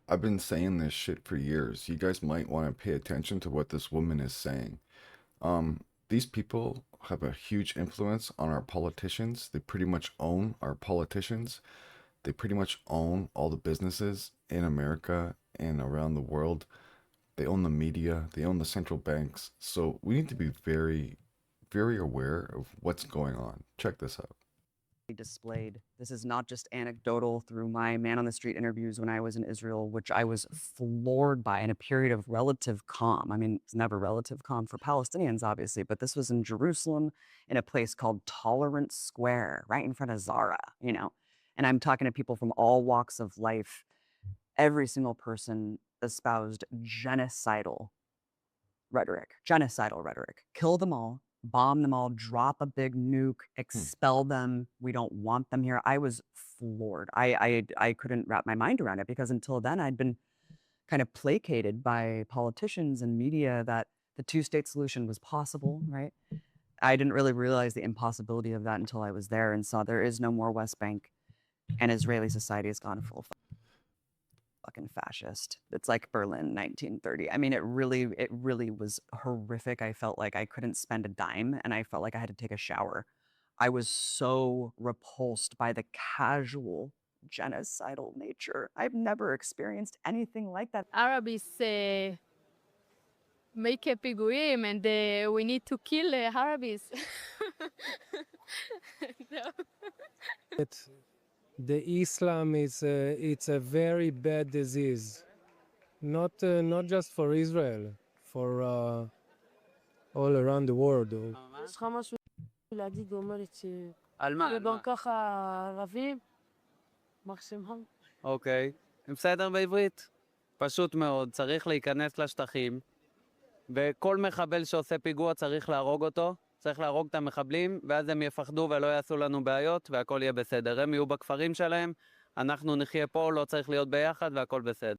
I've been saying this shit for years. You guys might want to pay attention to what this woman is saying. These people have a huge influence on our politicians. They pretty much own our politicians. They pretty much own all the businesses in America and around the world. They own the media. They own the central banks. So we need to be very, very aware of what's going on. Check this out. Displayed. This is not just anecdotal through my man on the street interviews when I was in Israel, which I was floored by in a period of relative calm. I mean, it's never relative calm for Palestinians, obviously, but this was in Jerusalem in a place called Tolerance Square, right in front of Zara, you know. And I'm talking to people from all walks of life. Every single person espoused genocidal rhetoric. Kill them all, bomb them all, drop a big nuke, expel them. We don't want them here. I was floored. I couldn't wrap my mind around it because until then I'd been kind of placated by politicians and media that the two-state solution was possible, right? I didn't really realize the impossibility of that until I was there and saw there is no more West Bank and Israeli society has gone full fucking fascist. It's like Berlin 1930. I mean, it really was horrific. I felt like I couldn't spend a dime and I felt like I had to take a shower. I was so repulsed by the casual genocidal nature. I've never experienced anything like that. Arabs make a פיגועים and we need to kill Arabs. No. The Islam is it's a very bad disease, not just for Israel, for all around the world. יש לך משהו להגיד, אומרת על מה? שגם ככה ערבים, מקסימום. אוקיי, בסדר בעברית. פשוט מאוד, צריך להיכנס לשטחים, וכל מחבל שעושה פיגוע צריך להרוג אותו, צריך להרוג את המחבלים, ואז הם יפחדו ולא יעשו לנו בעיות, והכל יהיה בסדר. הם יהיו בכפרים שלהם, אנחנו נחיה פה, לא צריך להיות ביחד, והכל בסדר.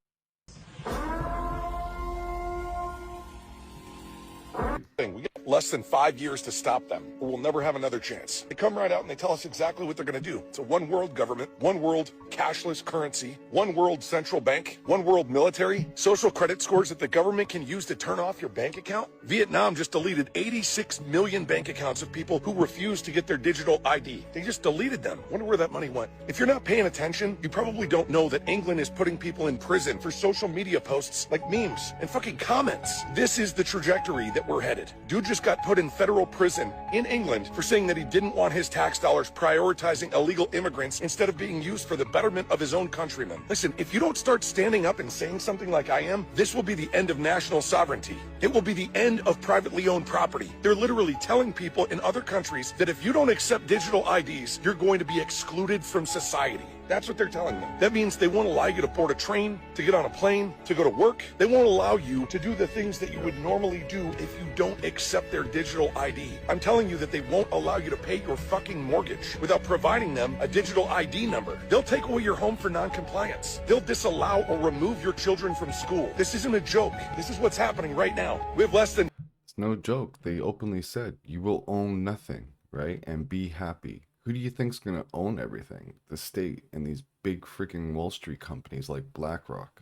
We get less than 5 years to stop them, or we'll never have another chance. They come right out and they tell us exactly what they're going to do. It's a one world government, one world cashless currency, one world central bank, one world military, social credit scores that the government can use to turn off your bank account. Vietnam just deleted 86 million bank accounts of people who refused to get their digital ID. They just deleted them. Wonder where that money went. If you're not paying attention, you probably don't know that England is putting people in prison for social media posts like memes and fucking comments. This is the trajectory that we're headed. Dude just got put in federal prison in England for saying that he didn't want his tax dollars prioritizing illegal immigrants instead of being used for the betterment of his own countrymen. Listen, if you don't start standing up and saying something like I am, this will be the end of national sovereignty. It will be the end of privately owned property. They're literally telling people in other countries that if you don't accept digital IDs, you're going to be excluded from society. That's what they're telling them. That means they won't allow you to board a train, to get on a plane, to go to work. They won't allow you to do the things that you would normally do if you don't accept their digital ID. I'm telling you that they won't allow you to pay your fucking mortgage without providing them a digital ID number. They'll take away your home for non-compliance. They'll disallow or remove your children from school. This isn't a joke. This is what's happening right now. We have less than... It's no joke. They openly said you will own nothing, right? And be happy. Who do you think's gonna own everything? The state and these big freaking Wall Street companies like BlackRock.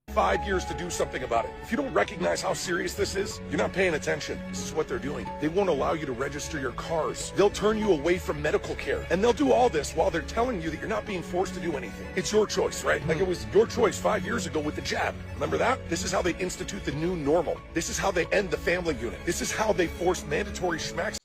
5 years to do something about it. If you don't recognize how serious this is, you're not paying attention. This is what they're doing. They won't allow you to register your cars. They'll turn you away from medical care. And they'll do all this while they're telling you that you're not being forced to do anything. It's your choice, right? Like it was your choice 5 years ago with the jab. Remember that? This is how they institute the new normal. This is how they end the family unit. This is how they force mandatory schmacks.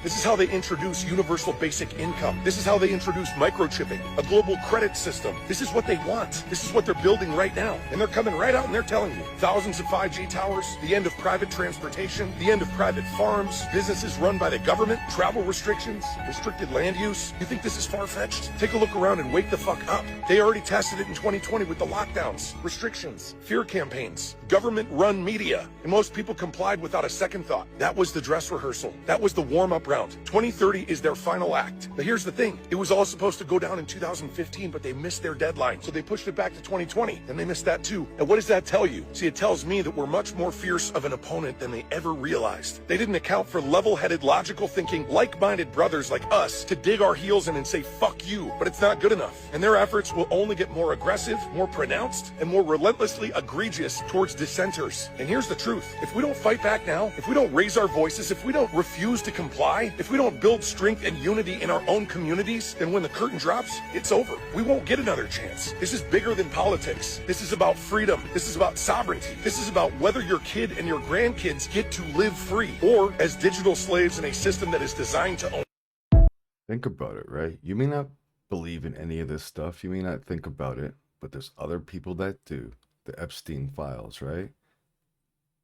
This is how they introduce universal basic income. This is how they introduce microchipping, a global credit system. This is what they want. This is what they're building right now. And they're coming right out and they're telling you. Thousands of 5G towers, the end of private transportation, the end of private farms, businesses run by the government, travel restrictions, restricted land use. You think this is far-fetched? Take a look around and wake the fuck up. They already tested it in 2020 with the lockdowns, restrictions, fear campaigns, government-run media. And most people complied without a second thought. That was the dress rehearsal. That That was the warm-up round. 2030 is their final act. But here's the thing. It was all supposed to go down in 2015, but they missed their deadline. So they pushed it back to 2020, and they missed that too. And what does that tell you? See, it tells me that we're much more fierce of an opponent than they ever realized. They didn't account for level-headed, logical thinking, like-minded brothers like us to dig our heels in and say, fuck you. But it's not good enough. And their efforts will only get more aggressive, more pronounced, and more relentlessly egregious towards dissenters. And here's the truth. If we don't fight back now, if we don't raise our voices, if we don't refuse to comply, if we don't build strength and unity in our own communities, then when the curtain drops, it's over. We won't get another chance. This is bigger than politics. This is about freedom. This is about sovereignty. This is about whether your kid and your grandkids get to live free or as digital slaves in a system that is designed to own. Think about it, right? You may not believe in any of this stuff. You may not think about it, but there's other people that do. The Epstein files, right?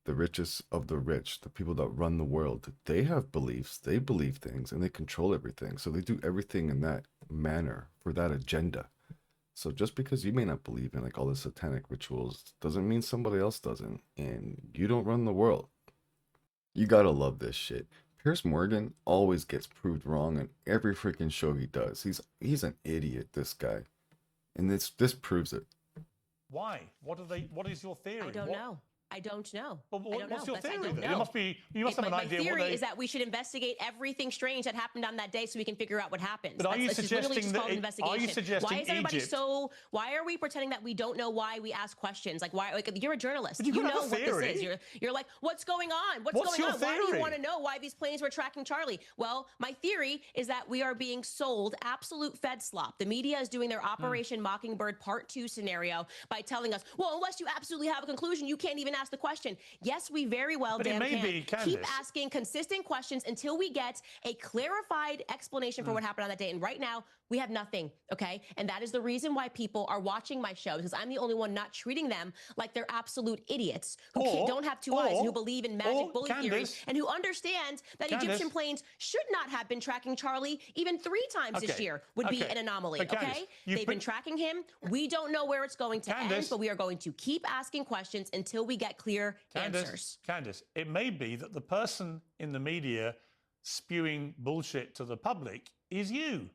The richest of the rich, the people that run the world, they have beliefs, they believe things, and they control everything. So they do everything in that manner for that agenda. So just because you may not believe in like all the satanic rituals doesn't mean somebody else doesn't. And you don't run the world. You gotta love this shit. Piers Morgan always gets proved wrong on every freaking show he does. He's an idiot, this guy. And this proves it. Why? What is your theory? I don't know. I don't know. Well, I don't what's know. your theory I don't then? know. You must have an my idea theory what they... is that we should investigate everything strange that happened on that day so we can figure out what happened. But are you It's just literally suggesting just that called an investigation. are you suggesting why is everybody Egypt? why are we pretending that we don't know why we ask questions? Like why you're a journalist. But you You could know have a what this theory. is. You're like, what's going on? What's What's going your on? Why do theory? you want to know why these planes were tracking Charlie? Well, my theory is that we are being sold absolute Fed slop. The media is doing their Operation Mockingbird Part 2 scenario by telling us, well, unless you absolutely have a conclusion, you can't even ask the question. Yes, we very well But it damn may can. be, Keep Candace. asking consistent questions until we get a clarified explanation for what happened on that day. And right now, we have nothing, okay? And that is the reason why people are watching my shows, because I'm the only one not treating them like they're absolute idiots who don't have two eyes and who believe in magic bully theory Candace. and who understand that Candace. Egyptian planes should not have been tracking Charlie even 3 times this Okay. year would be Okay. an anomaly, But Candace, okay? you've They've put- been tracking him. We don't know where it's going to end, Candace. but we are going to keep asking questions until we get clear answers. Candace, it may be that the person in the media spewing bullshit to the public is you.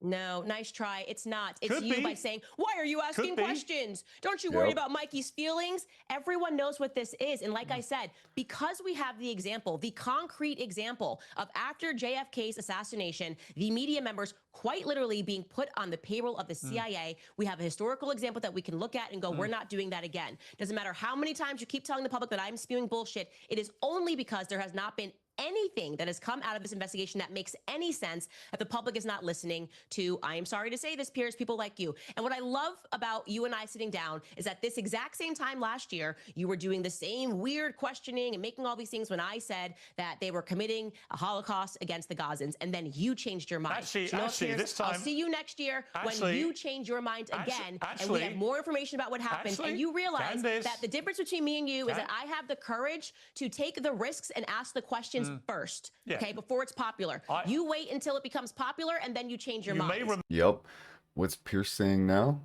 No, nice try. It's not. It's Could you be. by saying, why are you asking be. questions? Don't you worry Yep. about Mikey's feelings? Everyone knows what this is. And like I said, because we have the example, the concrete example of after JFK's assassination, the media members quite literally being put on the payroll of the CIA, we have a historical example that we can look at and go, we're not doing that again. Doesn't matter how many times you keep telling the public that I'm spewing bullshit. It is only because there has not been anything that has come out of this investigation that makes any sense that the public is not listening to. I am sorry to say this, Piers, people like you. And what I love about you and I sitting down is that this exact same time last year, you were doing the same weird questioning and making all these things when I said that they were committing a Holocaust against the Gazans, and then you changed your mind. Actually, So you know what, Piers? this time- I'll see you next year when Actually- you change your mind again, and we actually- have more information about what happened, actually, and you realize Candace- that the difference between me and you is Can- that I have the courage to take the risks and ask the questions first. Yeah. Okay, before it's popular. You wait until it becomes popular and then you change your You mind. may remember Yep. What's Pierce saying now?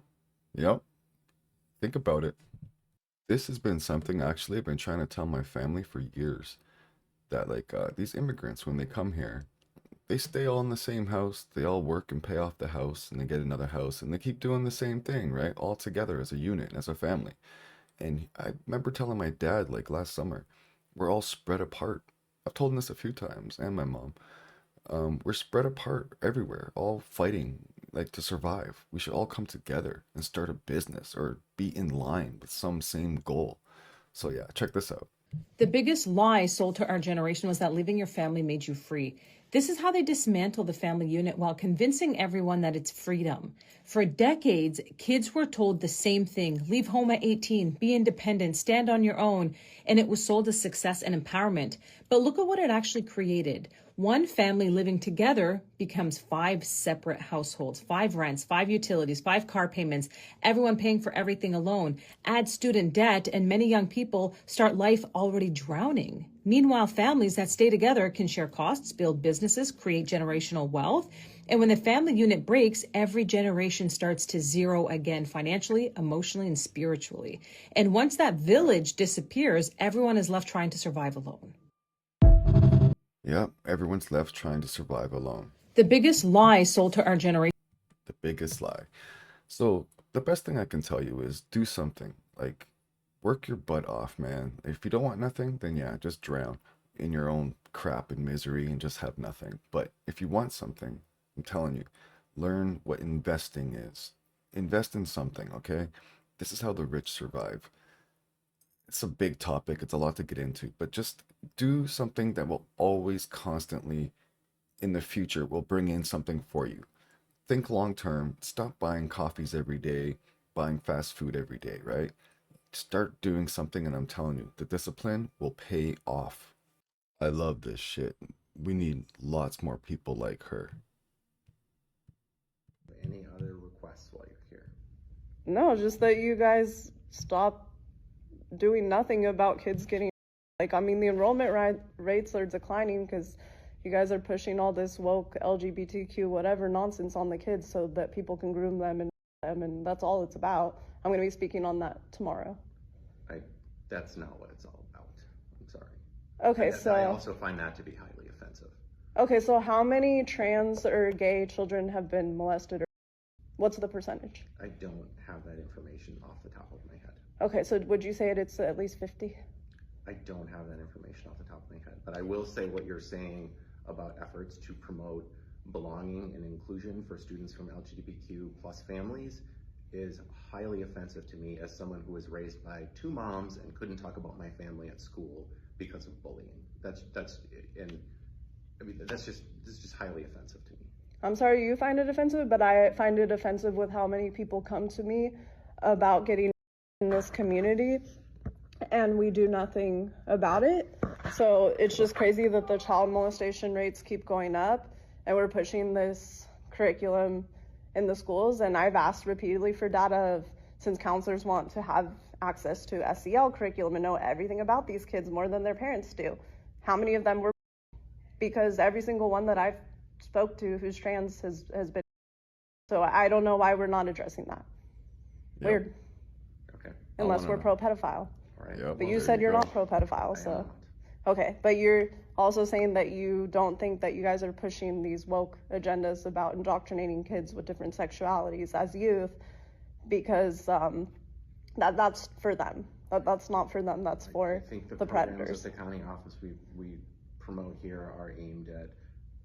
Yep. Think about it. This has been something actually I've been trying to tell my family for years. That like these immigrants, when they come here, they stay all in the same house. They all work and pay off the house and they get another house and they keep doing the same thing, right? All together as a unit, as a family. And I remember telling my dad like last summer, we're all spread apart. I've told him this a few times, and my mom. We're spread apart everywhere, all fighting like to survive. We should all come together and start a business or be in line with some same goal. So yeah, check this out. The biggest lie sold to our generation was that leaving your family made you free. This is how they dismantle the family unit while convincing everyone that it's freedom. For decades, kids were told the same thing: leave home at 18, be independent, stand on your own, and it was sold as success and empowerment. But look at what it actually created. One family living together becomes 5 separate households, 5 rents, 5 utilities, 5 car payments, everyone paying for everything alone. Add student debt, and many young people start life already drowning. Meanwhile, families that stay together can share costs, build businesses, create generational wealth. And when the family unit breaks, every generation starts to zero again, financially, emotionally, and spiritually. And once that village disappears, everyone is left trying to survive alone. Yep, everyone's left trying to survive alone. The biggest lie sold to our generation. The biggest lie. So, the best thing I can tell you is do something. Like, work your butt off, man. If you don't want nothing, then yeah, just drown in your own crap and misery and just have nothing. But if you want something, I'm telling you, learn what investing is. Invest in something, okay? This is how the rich survive. It's a big topic, it's a lot to get into, but just do something that will always constantly in the future will bring in something for you. Think long term. Stop buying coffees every day, buying fast food every day, right? Start doing something, and I'm telling you, the discipline will pay off. I love this shit. We need lots more people like her. Any other requests while you're here? No, just that you guys stop doing nothing about kids getting, like, I mean, the enrollment rates are declining because you guys are pushing all this woke LGBTQ whatever nonsense on the kids so that people can groom them, and that's all it's about. I'm going to be speaking on that tomorrow. That's not what it's all about. I'm sorry. Okay, I also find that to be highly offensive. Okay, so how many trans or gay children have been molested, or what's the percentage? I don't have that information off the top of my head. Okay, so would you say it's at least 50? I don't have that information off the top of my head, but I will say what you're saying about efforts to promote belonging and inclusion for students from LGBTQ plus families is highly offensive to me as someone who was raised by two moms and couldn't talk about my family at school because of bullying. This is just highly offensive to me. I'm sorry you find it offensive, but I find it offensive with how many people come to me about getting in this community and we do nothing about it. So it's just crazy that the child molestation rates keep going up and we're pushing this curriculum in the schools. And I've asked repeatedly for data since counselors want to have access to SEL curriculum and know everything about these kids more than their parents do. How many of them were? Because every single one that I've spoke to who's trans has been. So I don't know why we're not addressing that. Yep. Weird. Okay. Unless we're pro-pedophile. All right. Yep, But you there said you you're go. not pro-pedophile, I am so. not. Okay, but you're also saying that you don't think that you guys are pushing these woke agendas about indoctrinating kids with different sexualities as youth because that's for them. That's not for them, that's for I think the programs predators. at the county office we promote here are aimed at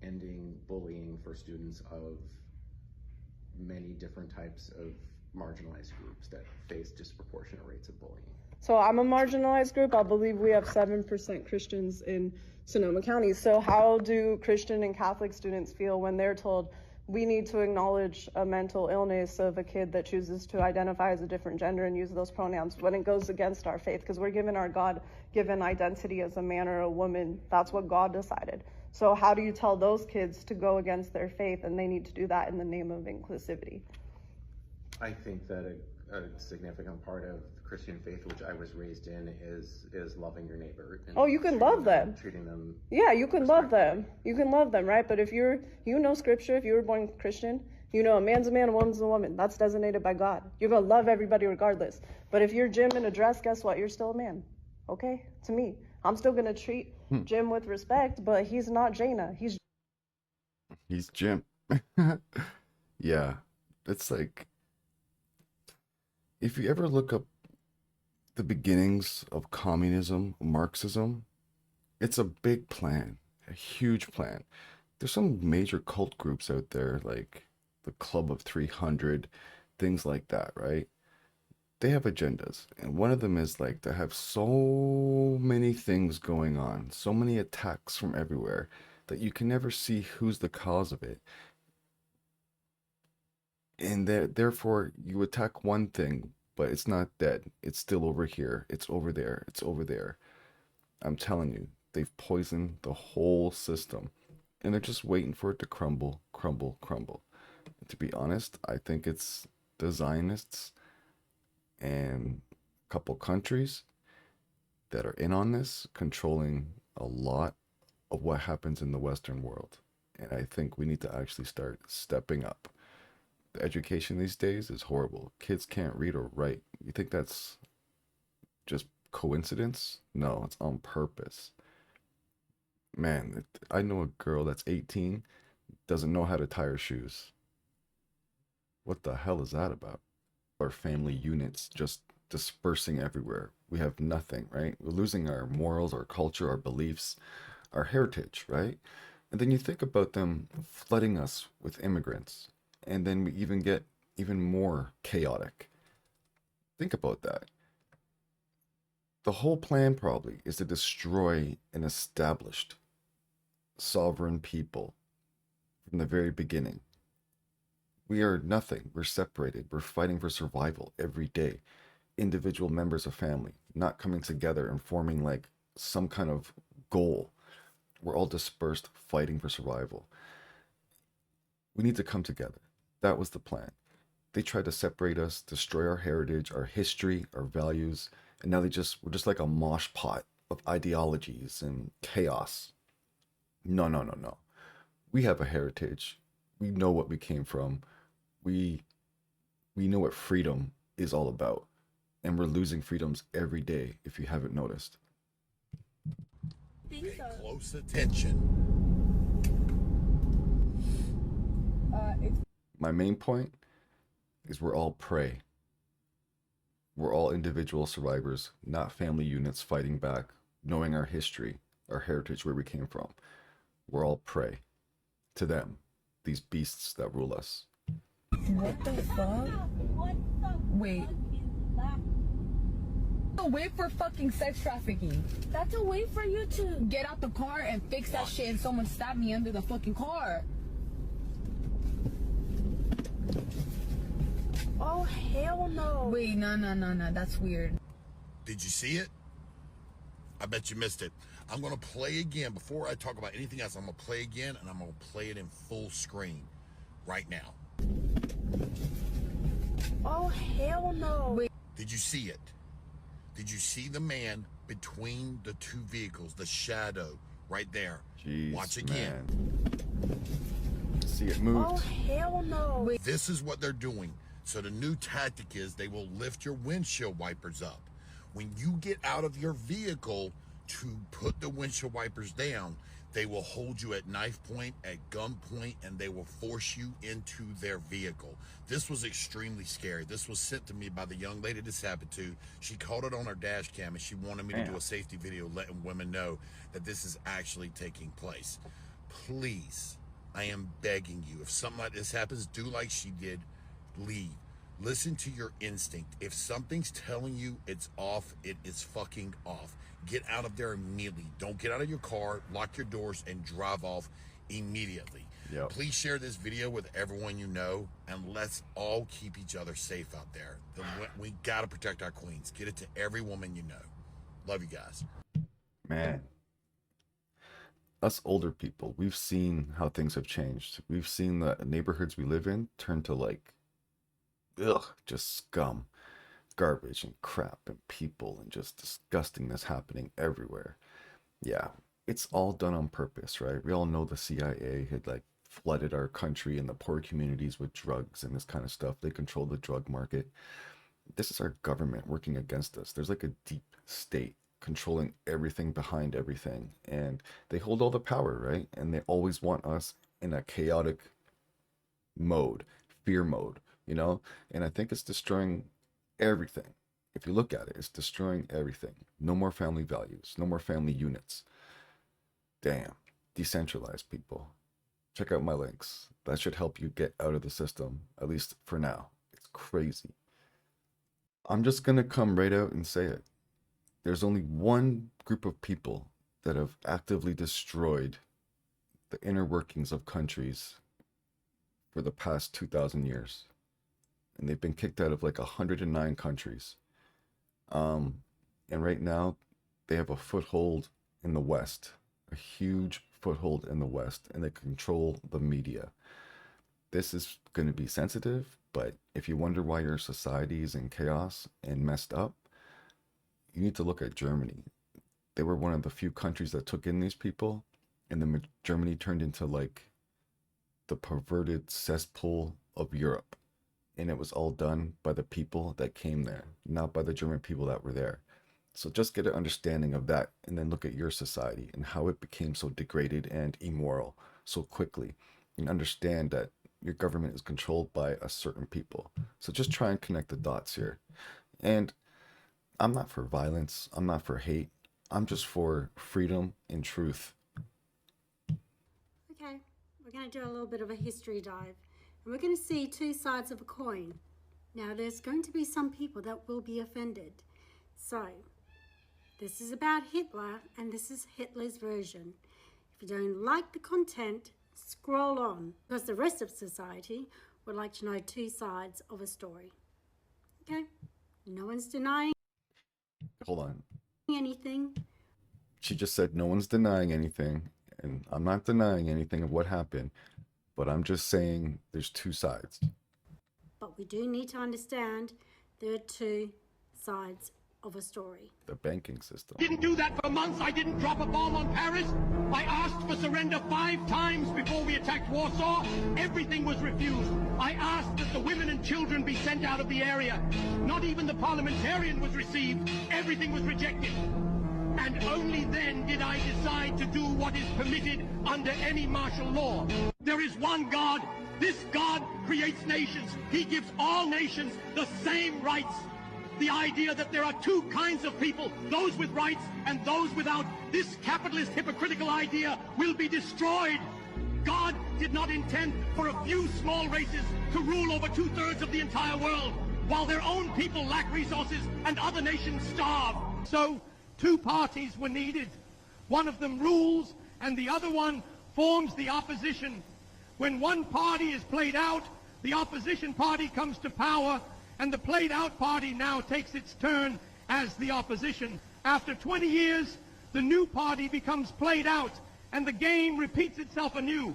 ending bullying for students of many different types of marginalized groups that face disproportionate rates of bullying. So I'm a marginalized group. I believe we have 7% Christians in Sonoma County. So how do Christian and Catholic students feel when they're told we need to acknowledge a mental illness of a kid that chooses to identify as a different gender and use those pronouns when it goes against our faith? Because we're given our God-given identity as a man or a woman. That's what God decided. So how do you tell those kids to go against their faith and they need to do that in the name of inclusivity? I think that a significant part of the Christian faith, which I was raised in, is loving your neighbor. And Oh, you can love them. Treating them. Yeah, you can love respectfully. them. You can love them, right? But if you know scripture, if you were born Christian, you know a man's a man, a woman's a woman. That's designated by God. You're going to love everybody regardless. But if you're Jim in a dress, guess what? You're still a man. Okay? To me. I'm still going to treat Jim with respect, but he's not Jaina. He's Jim. Yeah, it's like if you ever look up the beginnings of communism, Marxism, it's a big plan, a huge plan. There's some major cult groups out there like the Club of 300, things like that, right? They have agendas, and one of them is like to have so many things going on, so many attacks from everywhere that you can never see who's the cause of it. And therefore you attack one thing, but it's not dead. It's still over here. It's over there. It's over there. I'm telling you, they've poisoned the whole system, and they're just waiting for it to crumble, crumble, crumble. To be honest, I think it's the Zionists and a couple countries that are in on this, controlling a lot of what happens in the Western world. And I think we need to actually start stepping up. The education these days is horrible. Kids can't read or write. You think that's just coincidence? No, it's on purpose. Man, I know a girl that's 18, doesn't know how to tie her shoes. What the hell is that about? Our family units just dispersing everywhere. We have nothing, right? We're losing our morals, our culture, our beliefs, our heritage, right? And then you think about them flooding us with immigrants, and then we even get even more chaotic. Think about that. The whole plan probably is to destroy an established sovereign people from the very beginning. We are nothing. We're separated. We're fighting for survival every day. Individual members of family not coming together and forming like some kind of goal. We're all dispersed fighting for survival. We need to come together. That was the plan. They tried to separate us, destroy our heritage, our history, our values, and now we're just like a mosh pot of ideologies and chaos. No, no, no, no. We have a heritage. We know what we came from. We we know what freedom is all about. And we're losing freedoms every day if you haven't noticed. Pay close attention. My main point is we're all prey. We're all individual survivors, not family units fighting back, knowing our history, our heritage, where we came from. We're all prey to them, these beasts that rule us. What the fuck? Wait. A way for fucking sex trafficking. That's a way for you to get out the car and fix that shit and someone stabbed me under the fucking car. Oh, hell no. Wait, no, that's weird. Did you see it? I bet you missed it. I'm going to play again. Before I talk about anything else, I'm going to play again, and I'm going to play it in full screen right now. Oh, hell no. Wait. Did you see it? Did you see the man between the two vehicles, the shadow right there? Jeez, watch again. Man. See it moved. Oh, hell no. Wait. This is what they're doing. So the new tactic is they will lift your windshield wipers up. When you get out of your vehicle to put the windshield wipers down, they will hold you at knife point, at gunpoint, and they will force you into their vehicle. This was extremely scary. This was sent to me by the young lady this happened to. She caught it on her dash cam, and she wanted me to do a safety video letting women know that this is actually taking place. Please, I am begging you, if something like this happens, do like she did, leave. Listen to your instinct. If something's telling you it's off, it is fucking off. Get out of there immediately. Don't get out of your car, lock your doors, and drive off immediately. Yep. Please share this video with everyone you know, and let's all keep each other safe out there. We gotta protect our queens. Get it to every woman you know. Love you guys. Man. Us older people, we've seen how things have changed. We've seen the neighborhoods we live in turn to like, just scum, garbage and crap and people and just disgustingness happening everywhere. Yeah, it's all done on purpose, right? We all know the CIA had like flooded our country and the poor communities with drugs and this kind of stuff. They control the drug market. This is our government working against us. There's like a deep state controlling everything behind everything, and they hold all the power, right? And they always want us in a chaotic mode, fear mode, you know? And I think it's destroying everything. If you look at it, it's destroying everything. No more family values, no more family units. Damn, decentralized people. Check out my links. That should help you get out of the system, at least for now. It's crazy. I'm just gonna come right out and say it. There's only one group of people that have actively destroyed the inner workings of countries for the past 2,000 years. And they've been kicked out of like 109 countries. And right now, they have a foothold in the West, a huge foothold in the West, and they control the media. This is going to be sensitive, but if you wonder why your society is in chaos and messed up, you need to look at Germany. They were one of the few countries that took in these people, and then Germany turned into like the perverted cesspool of Europe. And it was all done by the people that came there, not by the German people that were there. So just get an understanding of that and then look at your society and how it became so degraded and immoral so quickly, and understand that your government is controlled by a certain people. So just try and connect the dots here. And I'm not for violence, I'm not for hate, I'm just for freedom and truth. Okay, we're going to do a little bit of a history dive, and we're going to see two sides of a coin. Now, there's going to be some people that will be offended. So, this is about Hitler, and this is Hitler's version. If you don't like the content, scroll on, because the rest of society would like to know two sides of a story. Okay? No one's denying Hold on. anything. She just said no one's denying anything, and I'm not denying anything of what happened, but I'm just saying there's two sides. But we do need to understand there are two sides of a story. The banking system. Didn't do that for months. I didn't drop a bomb on Paris. I asked for surrender 5 times before we attacked Warsaw. Everything was refused. I asked that the women and children be sent out of the area. Not even the parliamentarian was received. Everything was rejected. And only then did I decide to do what is permitted under any martial law. There is one God. This God creates nations. He gives all nations the same rights. The idea that there are two kinds of people, those with rights and those without, this capitalist hypocritical idea will be destroyed. God did not intend for a few small races to rule over 2/3 of the entire world, while their own people lack resources and other nations starve. So, two parties were needed. One of them rules and the other one forms the opposition. When one party is played out, the opposition party comes to power, and the played out party now takes its turn as the opposition. After 20 years, the new party becomes played out, and the game repeats itself anew.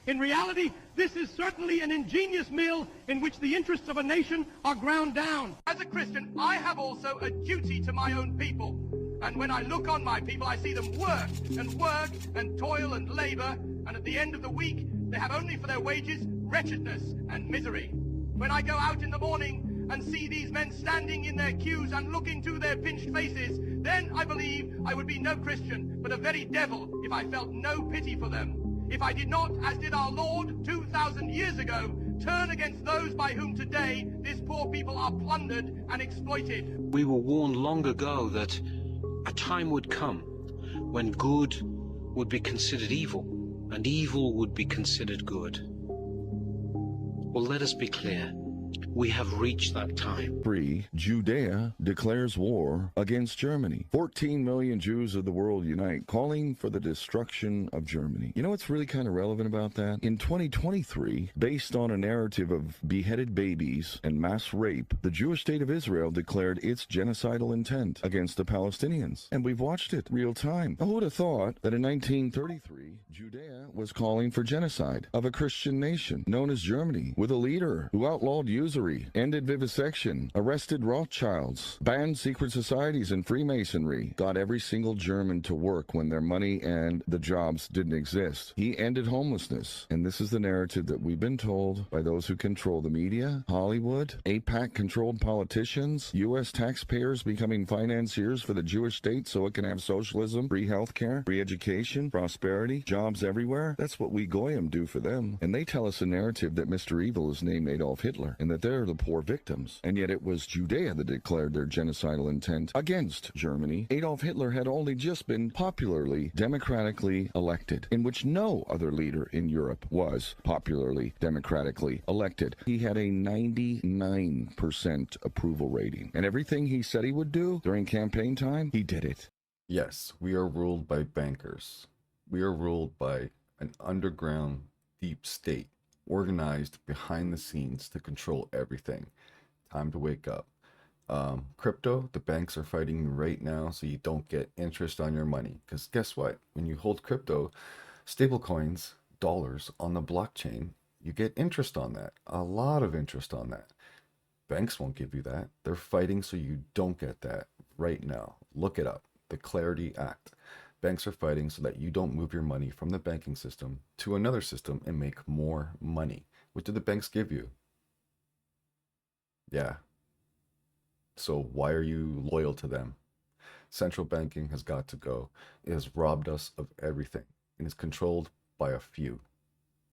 In reality, this is certainly an ingenious mill in which the interests of a nation are ground down. As a Christian, I have also a duty to my own people. And when I look on my people, I see them work and toil and labor, and at the end of the week, they have only for their wages wretchedness and misery. When I go out in the morning and see these men standing in their queues and look into their pinched faces, then I believe I would be no Christian, but a very devil if I felt no pity for them. If I did not, as did our Lord 2,000 years ago, turn against those by whom today this poor people are plundered and exploited. We were warned long ago that a time would come when good would be considered evil and evil would be considered good. Well, let us be clear. We have reached that time. Judea declares war against Germany. 14 million Jews of the world unite, calling for the destruction of Germany. You know what's really kind of relevant about that? In 2023, based on a narrative of beheaded babies and mass rape, the Jewish state of Israel declared its genocidal intent against the Palestinians. And we've watched it real time. Who would have thought that in 1933, Judea was calling for genocide of a Christian nation known as Germany, with a leader who outlawed usury, ended vivisection, arrested Rothschilds, banned secret societies and Freemasonry, got every single German to work when their money and the jobs didn't exist. He ended homelessness. And this is the narrative that we've been told by those who control the media, Hollywood, AIPAC-controlled politicians, U.S. taxpayers becoming financiers for the Jewish state so it can have socialism, free healthcare, free education, prosperity, jobs everywhere. That's what we Goyim do for them. And they tell us a narrative that Mr. Evil is named Adolf Hitler and that they're the poor victims. And yet it was Judea that declared their genocidal intent against Germany. Adolf Hitler had only just been popularly, democratically elected, in which no other leader in Europe was popularly, democratically elected. He had a 99% approval rating. And everything he said he would do during campaign time, he did it. Yes, we are ruled by bankers. We are ruled by an underground deep state, organized behind the scenes to control everything. Time to wake up. Crypto, the banks are fighting you right now so you don't get interest on your money. Because guess what? When you hold crypto, stablecoins, dollars on the blockchain, you get interest on that. A lot of interest on that. Banks won't give you that. They're fighting so you don't get that right now. Look it up. The Clarity Act. Banks are fighting so that you don't move your money from the banking system to another system and make more money. What do the banks give you? Yeah. So why are you loyal to them? Central banking has got to go. It has robbed us of everything and is controlled by a few.